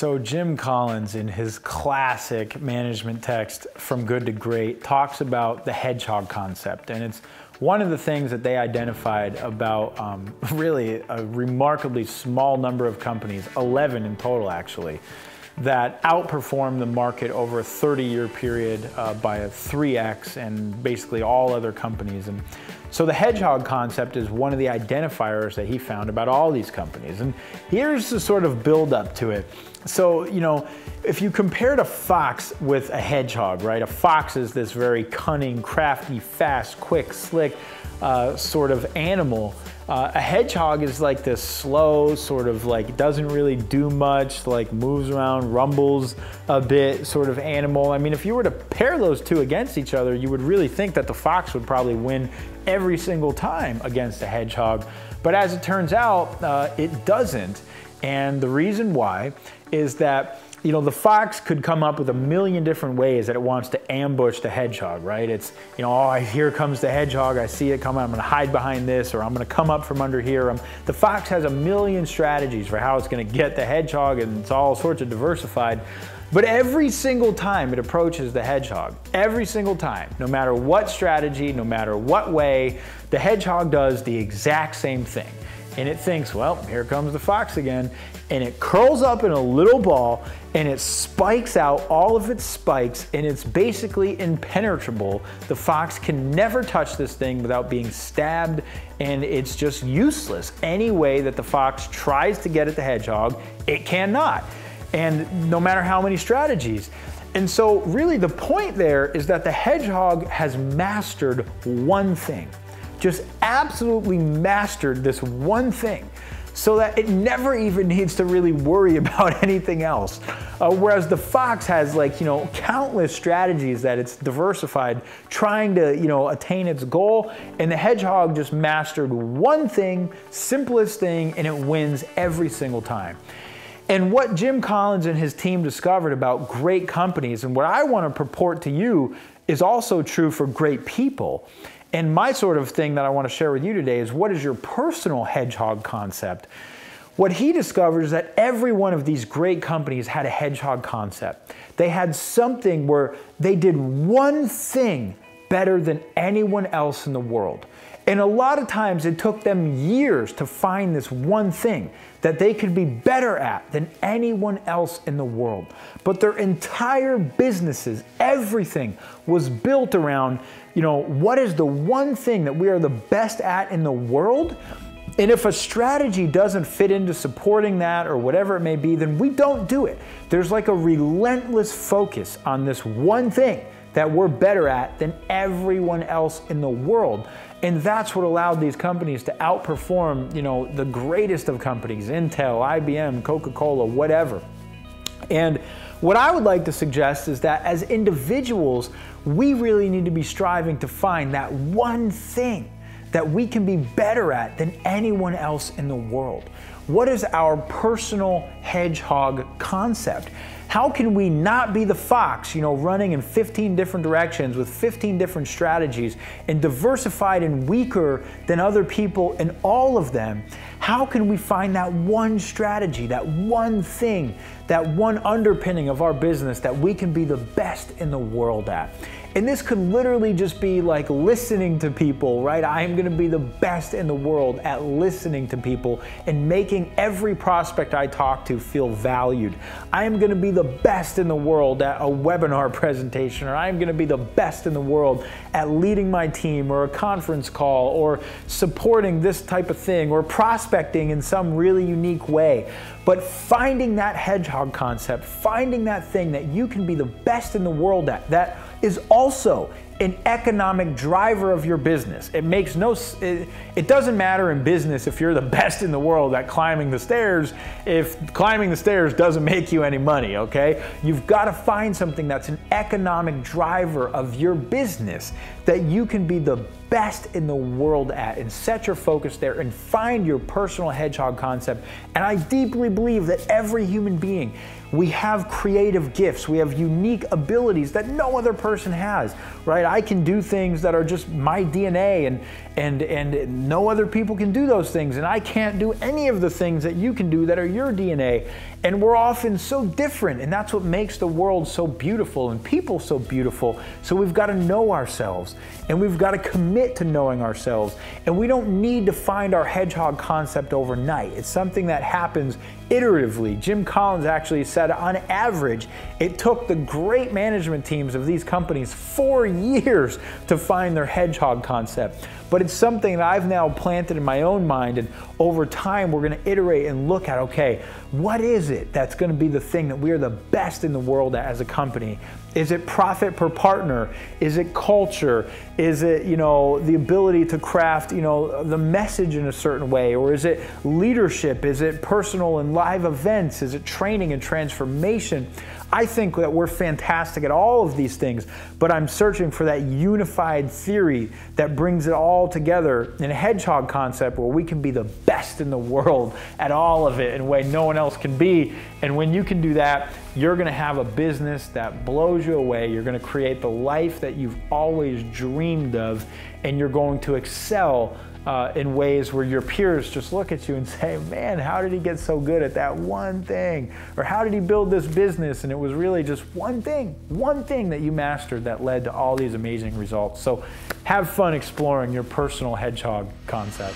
So Jim Collins, in his classic management text, From Good to Great, talks about the hedgehog concept. And it's one of the things that they identified about really a remarkably small number of companies, 11 in total actually, that outperformed the market over a 30-year period by a 3x and basically all other companies. And so the hedgehog concept is one of the identifiers that he found about all these companies. And here's the sort of build up to it. So, you know, if you compared a fox with a hedgehog, right? A fox is this very cunning, crafty, fast, quick, slick sort of animal. A hedgehog is like this slow, sort of like doesn't really do much, like moves around, rumbles a bit sort of animal. I mean, if you were to pair those two against each other, you would really think that the fox would probably win every single time against a hedgehog. But as it turns out, it doesn't. And the reason why is that, you know, the fox could come up with a million different ways that it wants to ambush the hedgehog, right? It's, you know, oh, here comes the hedgehog, I see it coming, I'm gonna hide behind this, or I'm gonna come up from under here. The fox has a million strategies for how it's gonna get the hedgehog, and it's all sorts of diversified. But every single time it approaches the hedgehog, every single time, no matter what strategy, no matter what way, the hedgehog does the exact same thing. And it thinks, well, here comes the fox again, and it curls up in a little ball and it spikes out all of its spikes, and it's basically impenetrable. The fox can never touch this thing without being stabbed, and it's just useless. Any way that the fox tries to get at the hedgehog, it cannot. And no matter how many strategies. And so really the point there is that the hedgehog has mastered one thing. Just absolutely mastered this one thing, so that it never even needs to really worry about anything else. Whereas the fox has, like, you know, countless strategies that it's diversified, trying to, you know, attain its goal, and the hedgehog just mastered one thing, simplest thing, and it wins every single time. And what Jim Collins and his team discovered about great companies, and what I want to purport to you, is also true for great people. And my sort of thing that I want to share with you today is, what is your personal hedgehog concept? What he discovered is that every one of these great companies had a hedgehog concept. They had something where they did one thing better than anyone else in the world. And a lot of times it took them years to find this one thing that they could be better at than anyone else in the world. But their entire businesses, everything was built around, you know, what is the one thing that we are the best at in the world? And if a strategy doesn't fit into supporting that or whatever it may be, then we don't do it. There's like a relentless focus on this one thing that we're better at than everyone else in the world. And that's what allowed these companies to outperform, you know, the greatest of companies, Intel, IBM, Coca-Cola, whatever. And what I would like to suggest is that as individuals, we really need to be striving to find that one thing that we can be better at than anyone else in the world. What is our personal hedgehog concept? How can we not be the fox, you know, running in 15 different directions with 15 different strategies and diversified and weaker than other people in all of them? How can we find that one strategy, that one thing, that one underpinning of our business that we can be the best in the world at? And this could literally just be like listening to people, right? I am gonna be the best in the world at listening to people and making every prospect I talk to feel valued. I am gonna be the best in the world at a webinar presentation, or I am gonna be the best in the world at leading my team, or a conference call, or supporting this type of thing, or prospecting in some really unique way. But finding that hedgehog concept, finding that thing that you can be the best in the world at, that is also an economic driver of your business. It makes no, it doesn't matter in business if you're the best in the world at climbing the stairs, if climbing the stairs doesn't make you any money, okay? You've got to find something that's an economic driver of your business that you can be the best in the world at, and set your focus there and find your personal hedgehog concept. And I deeply believe that every human being, we have creative gifts, we have unique abilities that no other person has, right? I can do things that are just my DNA, and no other people can do those things, and I can't do any of the things that you can do that are your DNA. And we're often so different, and that's what makes the world so beautiful and people so beautiful. So we've got to know ourselves, and we've got to commit to knowing ourselves. And we don't need to find our hedgehog concept overnight. It's something that happens iteratively. Jim Collins actually said on average, it took the great management teams of these companies 4 years to find their hedgehog concept. But it's something that I've now planted in my own mind, and over time we're going to iterate and look at, okay, what is it that's going to be the thing that we are the best in the world at as a company? Is it profit per partner? Is it culture? Is it, the ability to craft, the message in a certain way? Or is it leadership? Is it personal and live events? Is it training and transformation? I think that we're fantastic at all of these things, but I'm searching for that unified theory that brings it all together in a hedgehog concept where we can be the best in the world at all of it in a way no one else can be. And when you can do that, you're going to have a business that blows you away. You're going to create the life that you've always dreamed of, and you're going to excel in ways where your peers just look at you and say, man, how did he get so good at that one thing? Or how did he build this business? And it was really just one thing that you mastered that led to all these amazing results. So have fun exploring your personal hedgehog concept.